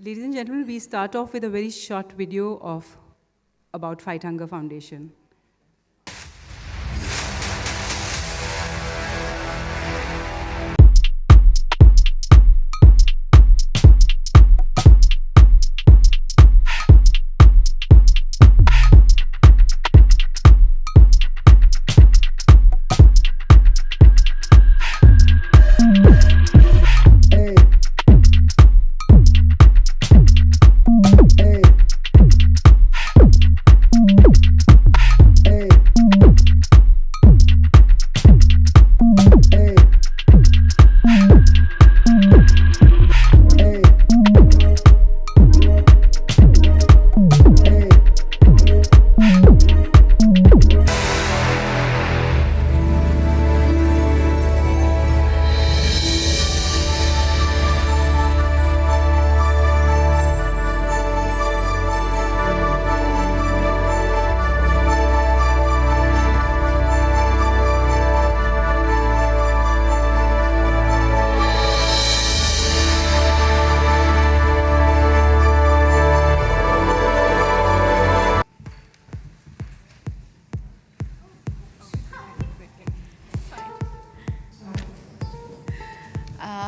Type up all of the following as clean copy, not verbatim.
Ladies and gentlemen, we start off with a very short video about Fight Hunger Foundation.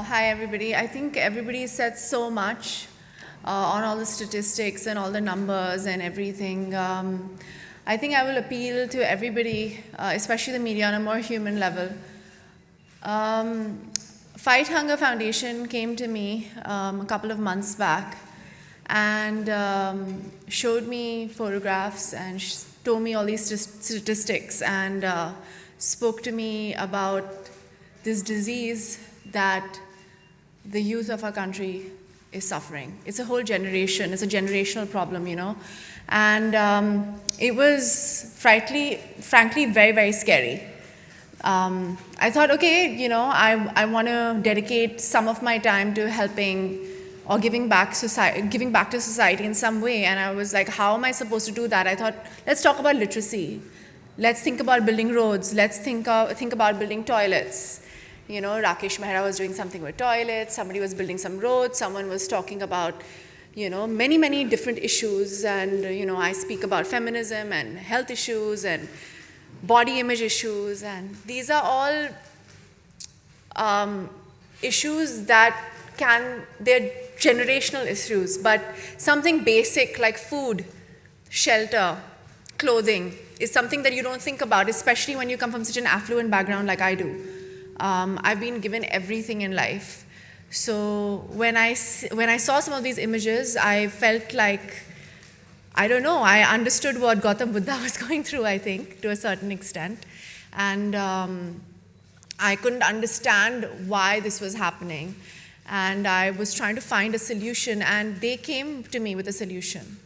Hi everybody. I think everybody said so much on all the statistics and all the numbers and everything. I think I will appeal to everybody, especially the media, on a more human level. Fight Hunger Foundation came to me a couple of months back and showed me photographs and told me all these statistics and spoke to me about this disease that the youth of our country is suffering. It's a whole generation, it's a generational problem, you know. And it was frankly very, very scary. I thought, okay, you know, I want to dedicate some of my time to helping or giving back to society in some way. And I was like, how am I supposed to do that? I thought, let's talk about literacy. Let's think about building roads. Let's think about building toilets. You know, Rakesh Mehra was doing something with toilets, somebody was building some roads, someone was talking about, you know, many, many different issues. And, you know, I speak about feminism and health issues and body image issues. And these are all issues that they're generational issues, but something basic like food, shelter, clothing is something that you don't think about, especially when you come from such an affluent background like I do. I've been given everything in life. So when I saw some of these images, I felt like, I don't know, I understood what Gautam Buddha was going through, I think, to a certain extent. And I couldn't understand why this was happening. And I was trying to find a solution, and they came to me with a solution.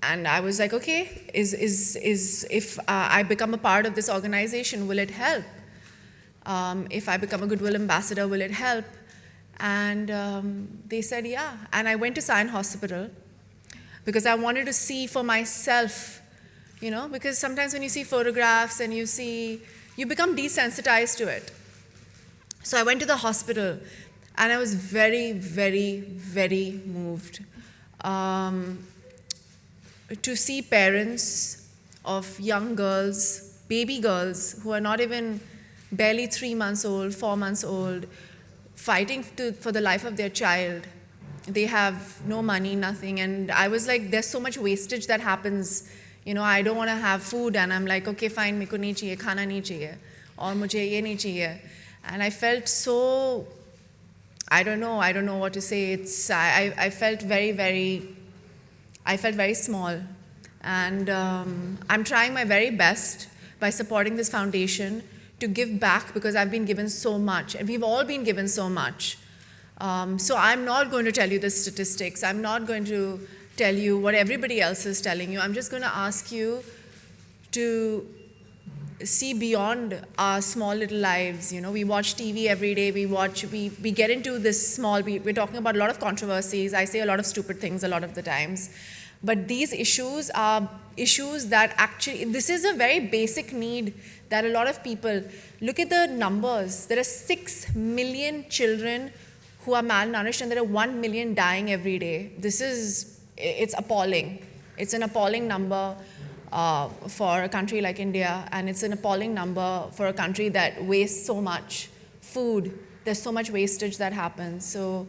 And I was like, okay, if I become a part of this organization, will it help? If I become a Goodwill Ambassador, will it help? And they said, yeah. And I went to Sion Hospital because I wanted to see for myself, you know, because sometimes when you see photographs and you become desensitized to it. So I went to the hospital and I was very, very, very moved. To see parents of young girls, baby girls, who are not even barely 3 months old, 4 months old, fighting for the life of their child. They have no money, nothing. And I was like, there's so much wastage that happens. You know, I don't want to have food. And I'm like, okay, fine, meko nahi chahiye, khana nahi chahiye, aur mujhe ye nahi chahiye. And I felt so, I don't know what to say. I felt very small, and I'm trying my very best by supporting this foundation to give back because I've been given so much, and we've all been given so much. So I'm not going to tell you the statistics. I'm not going to tell you what everybody else is telling you. I'm just going to ask you to see beyond our small little lives. You know, we watch TV every day. We get into this small. We're talking about a lot of controversies. I say a lot of stupid things a lot of the times. But these issues are issues that actually, this is a very basic need that a lot of people, look at the numbers. There are 6 million children who are malnourished, and there are 1 million dying every day. It's appalling. It's an appalling number for a country like India, and it's an appalling number for a country that wastes so much food. There's so much wastage that happens. So,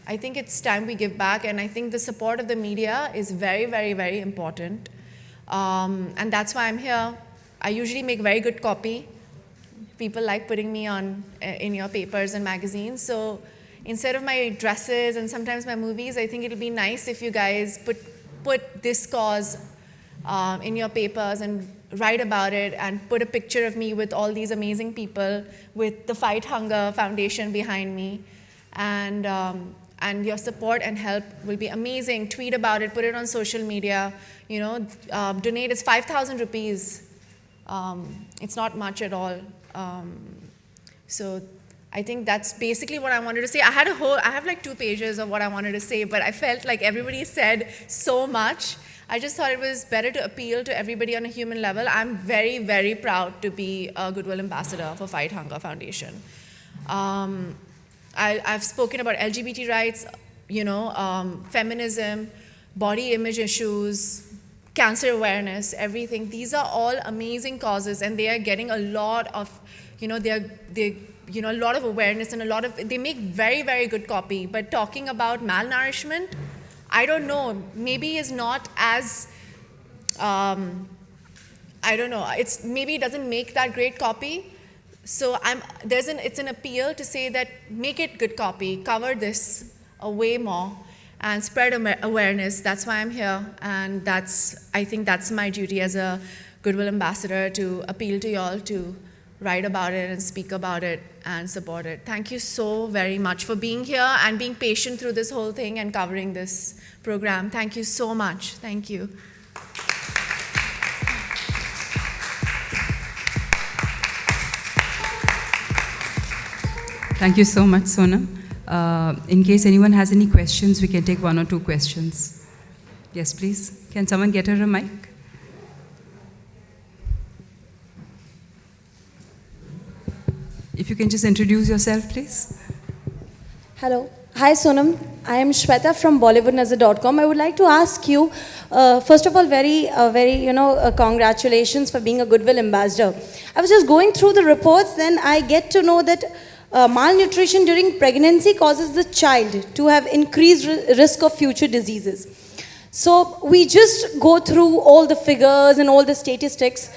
I think it's time we give back, and I think the support of the media is very, very, very important. And that's why I'm here. I usually make very good copy. People like putting me in your papers and magazines. So instead of my dresses and sometimes my movies, I think it'll be nice if you guys put this cause in your papers and write about it and put a picture of me with all these amazing people with the Fight Hunger Foundation behind me. And your support and help will be amazing. Tweet about it, put it on social media, donate. It's 5,000 rupees. It's not much at all. So I think that's basically what I wanted to say. I have like 2 pages of what I wanted to say, but I felt like everybody said so much. I just thought it was better to appeal to everybody on a human level. I'm very, very proud to be a Goodwill Ambassador for Fight Hunger Foundation. I've spoken about LGBT rights, feminism, body image issues, cancer awareness, everything. These are all amazing causes, and they are getting a lot of, a lot of awareness and they make very, very good copy. But talking about malnourishment, I don't know, maybe is not as, maybe it doesn't make that great copy. So it's an appeal to say that make it good copy, cover this way more, and spread awareness. That's why I'm here, and I think that's my duty as a Goodwill Ambassador, to appeal to y'all to write about it and speak about it and support it. Thank you so very much for being here and being patient through this whole thing and covering this program. Thank you so much. Thank you. Thank you so much, Sonam. In case anyone has any questions, we can take 1 or 2 questions. Yes, please. Can someone get her a mic? If you can just introduce yourself, please. Hello. Hi, Sonam. I am Shweta from BollywoodNazar.com. I would like to ask you, first of all, very, congratulations for being a Goodwill Ambassador. I was just going through the reports, then I get to know that malnutrition during pregnancy causes the child to have increased risk of future diseases. So we just go through all the figures and all the statistics.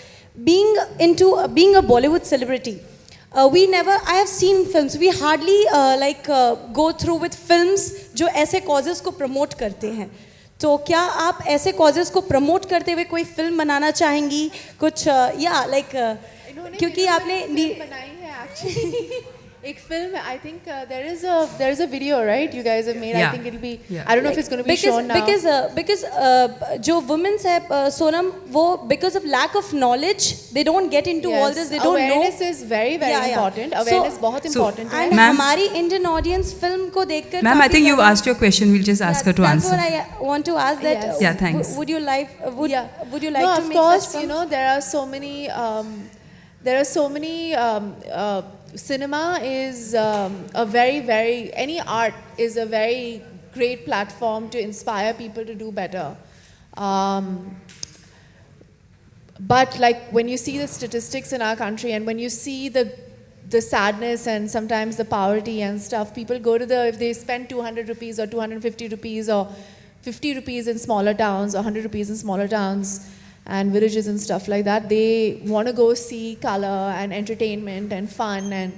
Being a Bollywood celebrity, I have seen films, we hardly go through with films जो ऐसे causes को promote करते हैं. तो क्या आप ऐसे causes को promote करते हुए कोई film बनाना चाहेंगी? कुछ क्योंकि आपने बनाई है actually. एक film, I think there is a video, right? You guys have made. Yeah. I think it'll be. Yeah. I don't know if it's going to be shown now. Because जो women's है Sonam, वो because of lack of knowledge, they don't get into all this. They don't know. Awareness is very, very important. Awareness बहुत important है. And हमारी Indian audience film को देखकर. Ma'am, I think you asked your question. We'll just ask her to answer. That's what I want to ask. That. Yes. Yeah, thanks. Would you like? Would you like no, to of make course, such films? there are so many. Cinema is a very, very, any art is a very great platform to inspire people to do better. But like when you see the statistics in our country and when you see the sadness and sometimes the poverty and stuff, people go to if they spend 200 rupees or 250 rupees or 50 rupees in smaller towns or 100 rupees in smaller towns and villages and stuff like that, they want to go see color and entertainment and fun and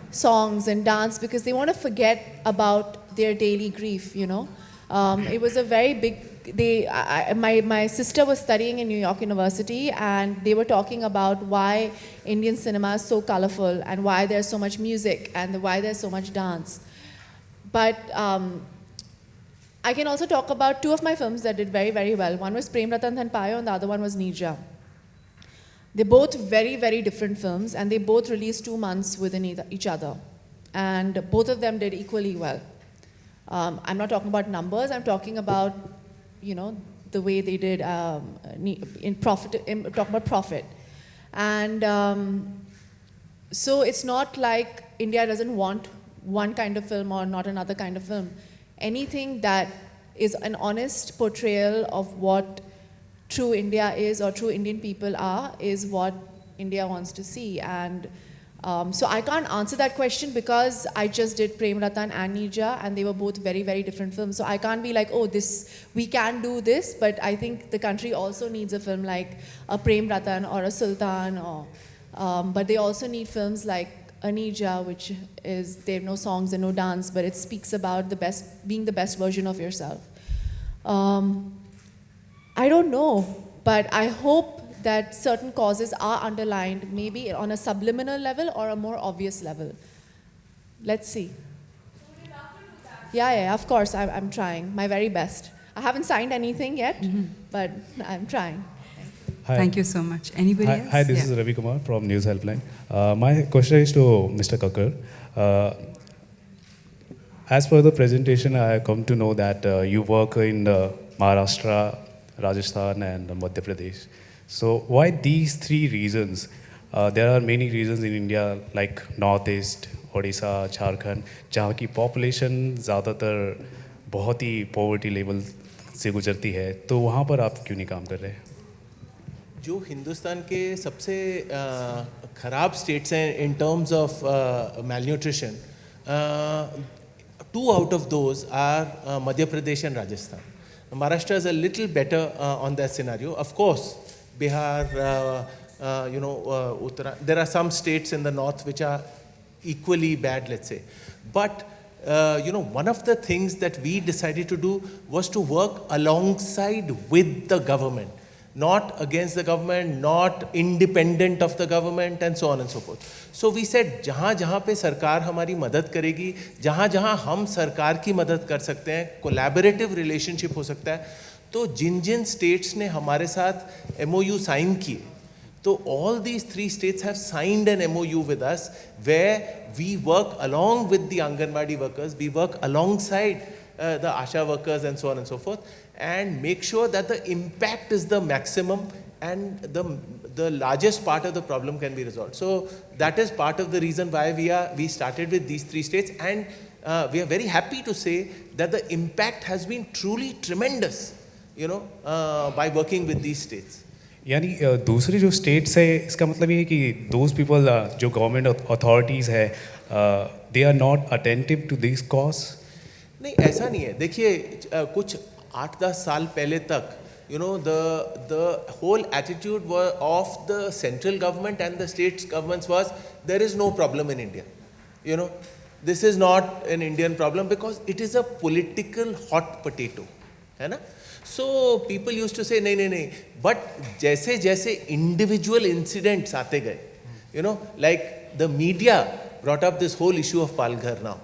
songs and dance because they want to forget about their daily grief, It was a very big, my sister was studying in New York University and they were talking about why Indian cinema is so colorful and why there's so much music and why there's so much dance. But I can also talk about 2 of my films that did very, very well. One was Prem Ratan Dhan Payo and the other one was Neerja. They're both very, very different films and they both released 2 months within each other. And both of them did equally well. I'm not talking about numbers, I'm talking about, the way they did talking about profit. And So it's not like India doesn't want one kind of film or not another kind of film. Anything that is an honest portrayal of what true India is or true Indian people are is what India wants to see. And so I can't answer that question because I just did Prem Ratan and Nija, and they were both very, very different films. So I can't be like, oh, this we can do this, but I think the country also needs a film like a Prem Ratan or a Sultan, or but they also need films like Anija, which is there are no songs and no dance, but it speaks about the best, being the best version of yourself. I don't know, but I hope that certain causes are underlined, maybe on a subliminal level or a more obvious level. Let's see. Yeah, of course, I'm trying my very best. I haven't signed anything yet, but I'm trying. Hi. Thank you so much. Anybody else? Hi, this Yeah. is Ravi Kumar from News Helpline. My question is to Mr. Kakkar. As per the presentation, I come to know that you work in Maharashtra, Rajasthan, and Madhya Pradesh. So, why these three regions? There are many regions in India like Northeast, Odisha, Jharkhand, जहाँ की population ज़्यादातर बहुत ही poverty level से गुजरती है, तो वहाँ पर आप क्यों नहीं काम कर रहे हैं? जो हिंदुस्तान के सबसे ख़राब स्टेट्स हैं in terms of malnutrition, 2 out of those are Madhya Pradesh and Rajasthan. Maharashtra is a little better on that scenario. Of course, Bihar, there are some states in the north which are equally bad, let's say. But one of the things that we decided to do was to work alongside with the government, not against the government, not independent of the government, and so on and so forth. So we said, जहाँ पे सरकार हमारी मदद करेगी, जहाँ हम सरकार की मदद कर सकते हैं, collaborative relationship हो सकता है, तो जिन states ने हमारे साथ MOU sign किए, so all these 3 states have signed an MOU with us where we work along with the Anganwadi workers, we work alongside the ASHA workers and so on and so forth, and make sure that the impact is the maximum and the largest part of the problem can be resolved. So that is part of the reason why we started with these 3 states, and we are very happy to say that the impact has been truly tremendous, by working with these states. यानी दूसरी जो states है इसका मतलब ये है कि those people जो गवर्नमेंट अथॉरिटीज़ है they are not attentive to this cause. नहीं, ऐसा नहीं है. देखिए, कुछ 8-10 साल पहले तक the whole attitude of the central government and the state governments was there is no problem in India. This is not an Indian problem because it is a political hot potato. है ना? So people used to say नहीं, but जैसे individual incidents आते गए, like the media brought up this whole issue of Palghar now.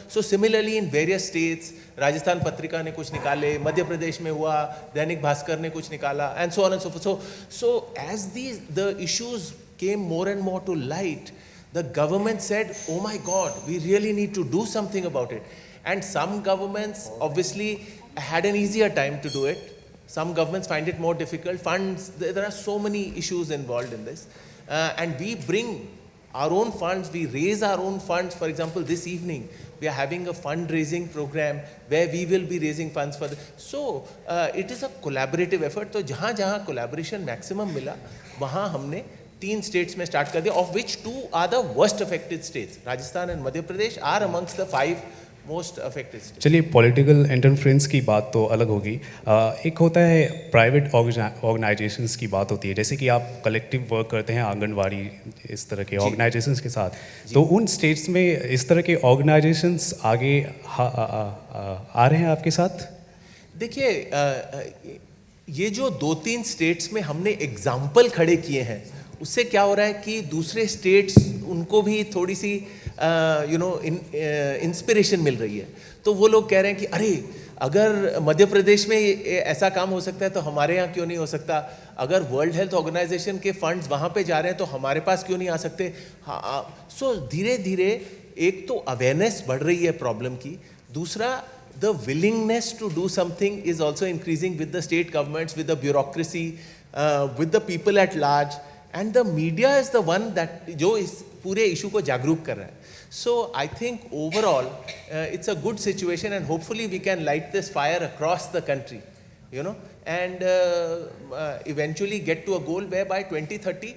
So similarly in various states, Rajasthan Patrika ने कुछ निकाले, मध्य प्रदेश में हुआ, दैनिक भास्कर ने कुछ निकाला, and so on and so forth. So as the issues came more and more to light, the government said, oh my God, we really need to do something about it. And some governments obviously had an easier time to do it. Some governments find it more difficult. Funds, there are so many issues involved in this. And we bring our own funds, we raise our own funds. For example, this evening, we are having a fundraising program where we will be raising funds for this. So, it is a collaborative effort. So, जहाँ collaboration maximum मिला, वहाँ हमने 3 states में start कर दिया, of which 2 are the worst affected states. Rajasthan and Madhya Pradesh are amongst the 5 most affected states. चलिए political interference की बात तो अलग होगी. एक होता है प्राइवेट ऑर्गेनाइजेशंस की बात होती है, जैसे कि आप कलेक्टिव वर्क करते हैं आंगनवाड़ी इस तरह के ऑर्गेनाइजेशंस के साथ, तो उन स्टेट्स में इस तरह के ऑर्गेनाइजेशंस आगे आ रहे हैं आपके साथ? देखिए, ये जो 2-3 स्टेट्स में हमने एग्जाम्पल खड़े किए हैं, उससे क्या हो रहा है कि दूसरे स्टेट्स उनको भी थोड़ी सी इंस्पिरेशन मिल रही है. तो वो लोग कह रहे हैं कि अरे, अगर मध्य प्रदेश में ऐसा काम हो सकता है तो हमारे यहाँ क्यों नहीं हो सकता? अगर वर्ल्ड हेल्थ ऑर्गेनाइजेशन के फंड्स वहाँ पे जा रहे हैं तो हमारे पास क्यों नहीं आ सकते? सो धीरे धीरे एक तो अवेयरनेस बढ़ रही है प्रॉब्लम की, दूसरा the willingness to do something is also increasing with the state governments, with the bureaucracy, with the people at large. And the media is the one that जो इस पूरे इशू को जागरूक कर रहा है. So I think overall it's a good situation and hopefully we can light this fire across the country, you know, and eventually get to a goal whereby 2030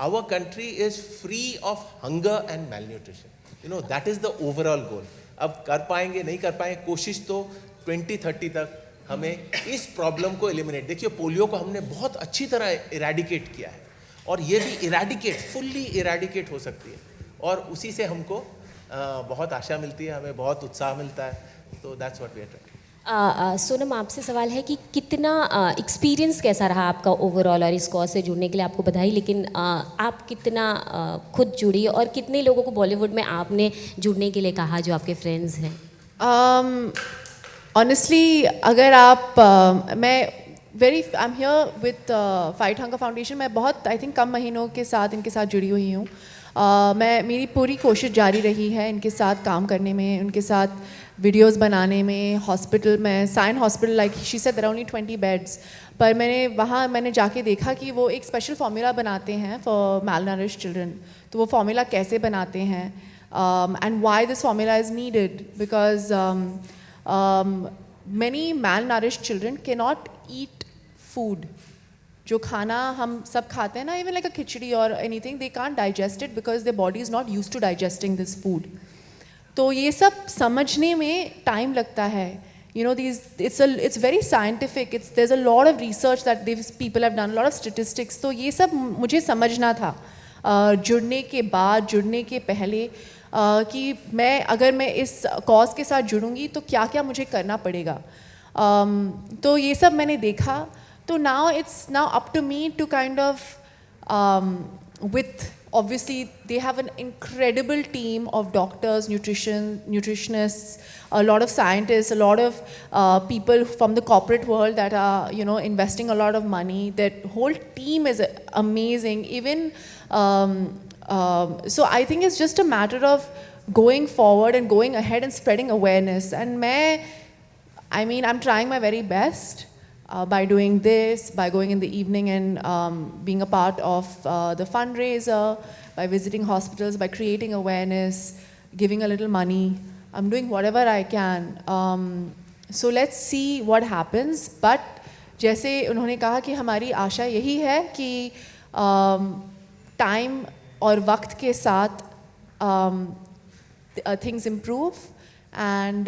our country is free of hunger and malnutrition. You know, that is the overall goal. अब कर पाएंगे नहीं कर पाएंगे, कोशिश तो 2030 तक हमें इस प्रॉब्लम को एलिमिनेट. देखिए पोलियो को हमने बहुत अच्छी तरह इरेडिकेट किया है और ये भी इरेडिकेट फुल्ली इरेडिकेट हो सकती है और उसी से हमको बहुत आशा मिलती है, हमें बहुत उत्साह मिलता है. तो that's what we are trying. Sonam, आपसे सवाल है कि कितना एक्सपीरियंस कैसा रहा आपका ओवरऑल, और इस कॉज से जुड़ने के लिए आपको बधाई, लेकिन आप कितना खुद जुड़ी और कितने लोगों को बॉलीवुड में आपने जुड़ने के लिए कहा जो आपके फ्रेंड्स हैं? ऑनेस्टली अगर आप मैं I am here with fight hunger foundation. मैं बहुत आई थिंक कम महीनों के साथ इनके साथ जुड़ी हुई हूँ. मेरी पूरी कोशिश जारी रही है इनके साथ काम करने में, उनके साथ वीडियोस बनाने में. हॉस्पिटल में Sion hospital, like she said there are only 20 beds, पर मैंने जाके देखा कि वो एक स्पेशल फार्मूला बनाते हैं फॉर malnourished चिल्ड्रन. तो वो फार्मूला कैसे बनाते हैं and why this formula is needed, because many malnourished children cannot eat food. जो खाना हम सब खाते हैं ना, even like a khichdi or anything, they can't digest it because their body is not used to digesting this food. तो ये सब समझने में टाइम लगता है. You know, it's very scientific. There's a lot of research that these people have done, a lot of statistics. तो ये सब मुझे समझना था जुड़ने के बाद, जुड़ने के पहले, कि अगर मैं इस कॉज के साथ जुड़ूंगी तो क्या क्या मुझे करना पड़ेगा. तो ये सब मैंने देखा. So now it's up to me to kind of, with obviously they have an incredible team of doctors, nutritionists, a lot of scientists, a lot of people from the corporate world that are, you know, investing a lot of money. That whole team is amazing. Even so I think it's just a matter of going forward and going ahead and spreading awareness. And I'm trying my very best. By doing this, by going in the evening and being a part of the fundraiser, by visiting hospitals, by creating awareness, giving a little money. I'm doing whatever I can. So let's see what happens. But जैसे उन्होंने कहा कि हमारी आशा यही है कि time और वक्त के साथ things improve, and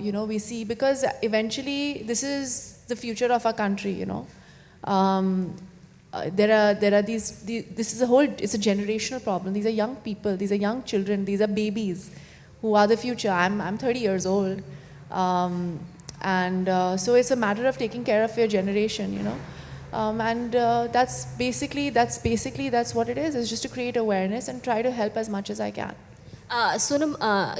you know, we see, because eventually this is the future of our country, you know. There are these this is it's a generational problem. These are young people, these are young children, these are babies who are the future. I'm 30 years old, and so it's a matter of taking care of your generation, you know. And that's basically what it is. It's just to create awareness and try to help as much as I can. Sonam,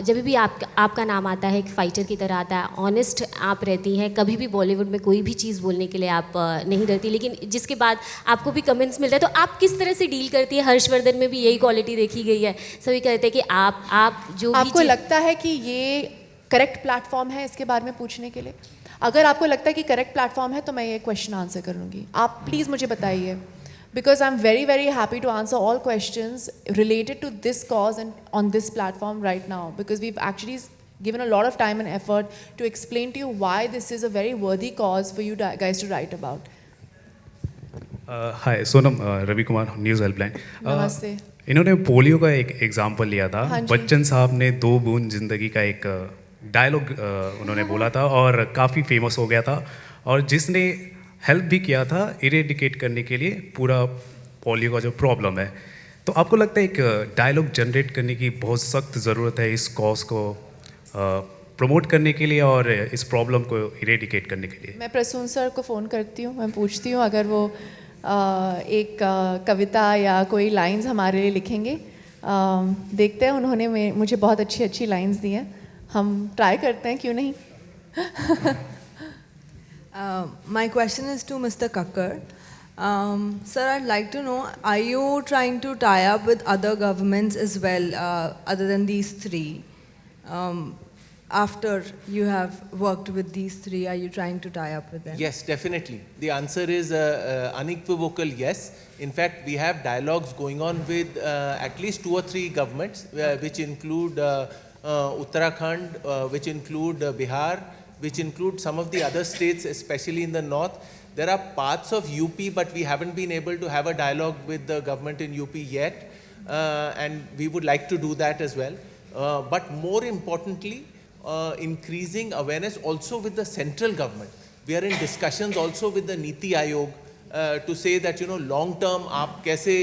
जब भी आपका नाम आता है, एक fighter की तरह आता है, ऑनेस्ट आप रहती हैं, कभी भी बॉलीवुड में कोई भी चीज़ बोलने के लिए आप नहीं डरती, लेकिन जिसके बाद आपको भी कमेंट्स मिलता है, तो आप किस तरह से डील करती है? हर्षवर्धन में भी यही क्वालिटी देखी गई है, सभी कहते हैं कि आप जो आपको लगता है कि ये करेक्ट प्लेटफॉर्म है इसके बारे में पूछने के लिए? अगर आपको लगता है कि करेक्ट प्लेटफॉर्म है तो मैं ये क्वेश्चन आंसर करूँगी. आप प्लीज़ मुझे बताइए, because I'm very, very happy to answer all questions related to this cause and on this platform right now, because we've actually given a lot of time and effort to explain to you why this is a very worthy cause for you guys to write about. Hi, Sonam, Ravi Kumar, News Helpline. नमस्ते. इन्होंने polio का एक example लिया था. हाँ जी. बच्चन साहब ने 2 बूंद जिंदगी का एक डायलॉग उन्होंने बोला था और काफ़ी फेमस हो गया था, और जिसने हेल्प भी किया था इरेडिकेट करने के लिए पूरा पोलियो का जो प्रॉब्लम है. तो आपको लगता है एक डायलॉग जनरेट करने की बहुत सख्त ज़रूरत है इस कॉज को प्रमोट करने के लिए और इस प्रॉब्लम को इरेडिकेट करने के लिए? मैं प्रसून सर को फ़ोन करती हूँ, मैं पूछती हूँ अगर वो एक कविता या कोई लाइंस हमारे लिए लिखेंगे. देखते हैं, उन्होंने मुझे बहुत अच्छी लाइंस दी हैं, हम ट्राई करते हैं, क्यों नहीं. My question is to Mr. Kakkar. Sir, I'd like to know, are you trying to tie up with other governments as well, other than these 3? after you have worked with these three? Are you trying to tie up with them? Yes, definitely. The answer is unequivocal yes. In fact, we have dialogues going on with at least 2 or 3 governments, which include Uttarakhand, which include Bihar, which include some of the other states, especially in the north. There are parts of UP, but we haven't been able to have a dialogue with the government in UP yet, and we would like to do that as well. But more importantly, increasing awareness also with the central government. We are in discussions also with the Niti Aayog to say that, you know, long term आप कैसे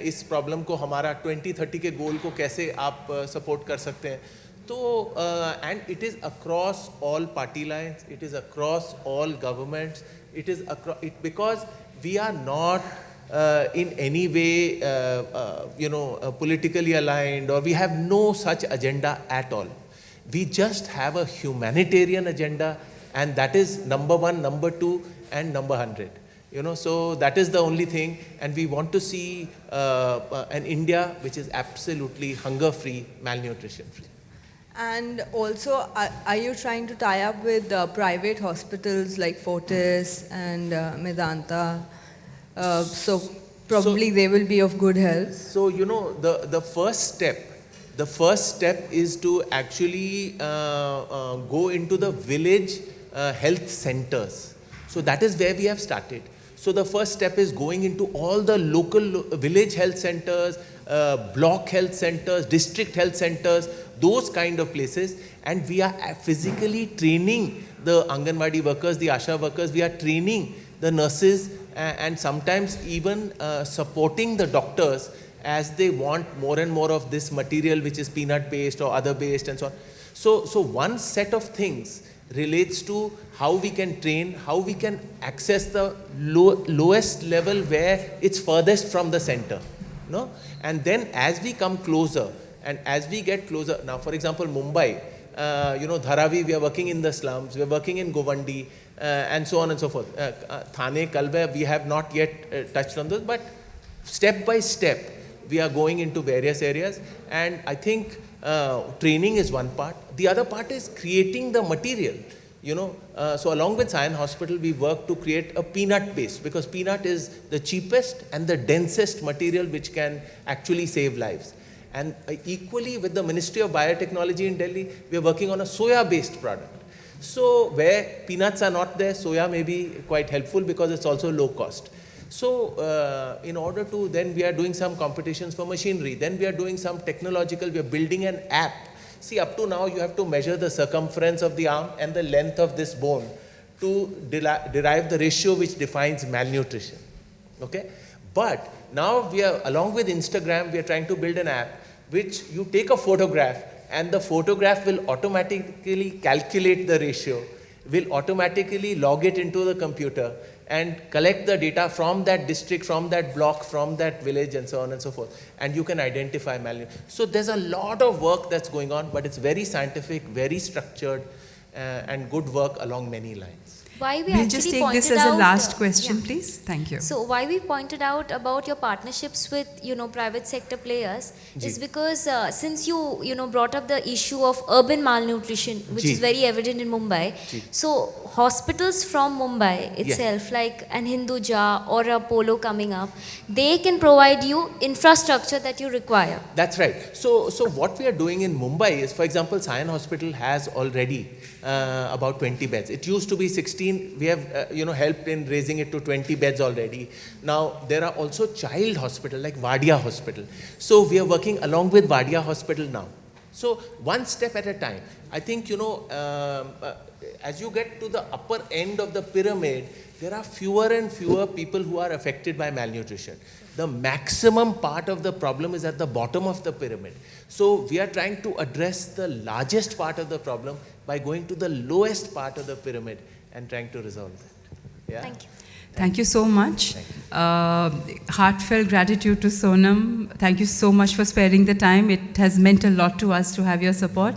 इस problem को हमारा 2030 के goal को कैसे आप support कर सकते हैं. So, and it is across all party lines, it is across all governments, it is across, because we are not in any way, politically aligned, or we have no such agenda at all. We just have a humanitarian agenda, and that is number 1, number 2, and number 100. You know, so that is the only thing, and we want to see an India which is absolutely hunger-free, malnutrition-free. And also, are you trying to tie up with private hospitals like Fortis and Medanta? So probably they will be of good help. So, you know, the first step is to actually go into the village health centers. So that is where we have started. So the first step is going into all the local village health centers, block health centers, district health centers, those kind of places, and we are physically training the Anganwadi workers, the Asha workers, we are training the nurses, and sometimes even supporting the doctors as they want more and more of this material which is peanut based or other based and so on. So one set of things relates to how we can train, how we can access the lowest level where it's furthest from the center. No? And then as we come closer, and as we get closer, now for example Mumbai, Dharavi, we are working in the slums, we are working in Govandi, and so on and so forth. Thane, Kalve, we have not yet touched on those, but step by step, we are going into various areas, and I think training is one part. The other part is creating the material. So along with Sion Hospital, we work to create a peanut paste, because peanut is the cheapest and the densest material which can actually save lives. And equally with the Ministry of Biotechnology in Delhi, we are working on a soya-based product. So where peanuts are not there, soya may be quite helpful because it's also low cost. So in order to, then we are doing some competitions for machinery, then we are doing some technological, we are building an app. See, up to now you have to measure the circumference of the arm and the length of this bone to derive the ratio which defines malnutrition. Okay? But now we are, along with Instagram, we are trying to build an app which you take a photograph and the photograph will automatically calculate the ratio, will automatically log it into the computer and collect the data from that district, from that block, from that village, and so on and so forth. And you can identify malnutrition. So there's a lot of work that's going on, but it's very scientific, very structured, and good work along many lines. Why we We'll actually just take pointed this as a out, last question, please. Thank you. So why we pointed out about your partnerships with private sector players is because since you brought up the issue of urban malnutrition, which is very evident in Mumbai. So hospitals from Mumbai itself, like an Hinduja or a Apollo coming up, they can provide you infrastructure that you require. That's right. So what we are doing in Mumbai is, for example, Sion Hospital has already about 20 beds. It used to be 16. We have helped in raising it to 20 beds already. Now there are also child hospital like Wadia Hospital. So we are working along with Wadia Hospital now. So one step at a time. I think as you get to the upper end of the pyramid, there are fewer and fewer people who are affected by malnutrition. The maximum part of the problem is at the bottom of the pyramid. So we are trying to address the largest part of the problem by going to the lowest part of the pyramid and trying to resolve that. Yeah? Thank you. Thank you so much. Heartfelt gratitude to Sonam. Thank you so much for sparing the time. It has meant a lot to us to have your support.